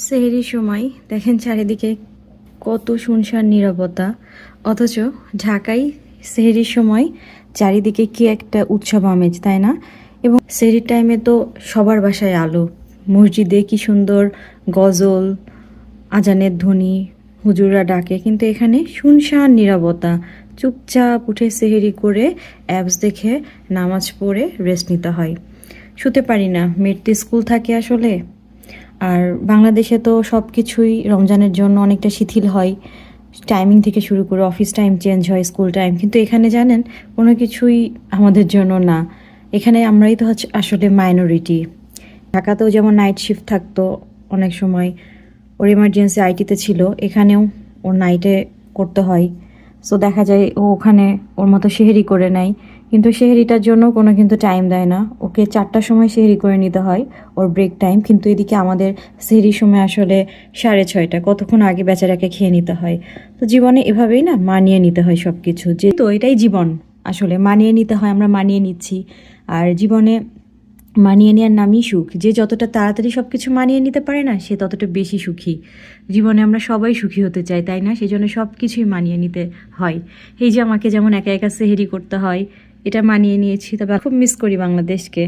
সেহরির সময় দেখেন চারিদিকে কত শুনশান নীরবতা, অথচ ঢাকায় সেহরির সময় চারিদিকে কি একটা উৎসব আমেজ, তাই না? এবং সেহরির টাইমে তো সবার বাসায় আলো, মসজিদে কি সুন্দর গজল, আজানের ধ্বনি, হুজুররা ডাকে, কিন্তু এখানে শুনশান নীরবতা। চুপচাপ উঠে সেহরি করে অ্যাপস দেখে নামাজ পড়ে রেস্ট নিতে হয়। শুতে পারি না, মেয়ের স্কুল থাকে আসলে। আর বাংলাদেশে তো সব কিছুই রমজানের জন্য অনেকটা শিথিল হয়, টাইমিং থেকে শুরু করে অফিস টাইম চেঞ্জ হয়, স্কুল টাইম, কিন্তু এখানে জানেন কোনো কিছুই আমাদের জন্য না। এখানে আমরাই তো হচ্ছে আসলে মাইনরিটি। ঢাকাতেও যেমন নাইট শিফট থাকতো অনেক সময়, ওর এমার্জেন্সি আইটিতে ছিল, এখানেও ওর নাইটে করতে হয়। সো দেখা যায় ও ওখানে ওর মতো সেহেরি করে নেয়, কিন্তু সেহেরিটার জন্য কোনো কিন্তু টাইম দেয় না। ওকে 4টার সময় সেহেরি করে নিতে হয়, ওর ব্রেক টাইম, কিন্তু এদিকে আমাদের সেহেরির সময় আসলে 6:30, কতক্ষণ আগে বেচারাকে খেয়ে নিতে হয়। তো জীবনে এভাবেই না মানিয়ে নিতে হয় সব কিছু, যে তো এটাই জীবন, আসলে মানিয়ে নিতে হয়, আমরা মানিয়ে নিচ্ছি। আর জীবনে মানিয়ে নেওয়ার নামই সুখ। যে যতটা তাড়াতাড়ি সব কিছু মানিয়ে নিতে পারে না, সে ততটা বেশি সুখী। জীবনে আমরা সবাই সুখী হতে চাই, তাই না? সেই জন্য সব কিছুই মানিয়ে নিতে হয়। এই যে আমাকে যেমন একা একা সেহেরি করতে হয়, এটা মানিয়ে নিয়েছি। তবে খুব মিস করি বাংলাদেশকে।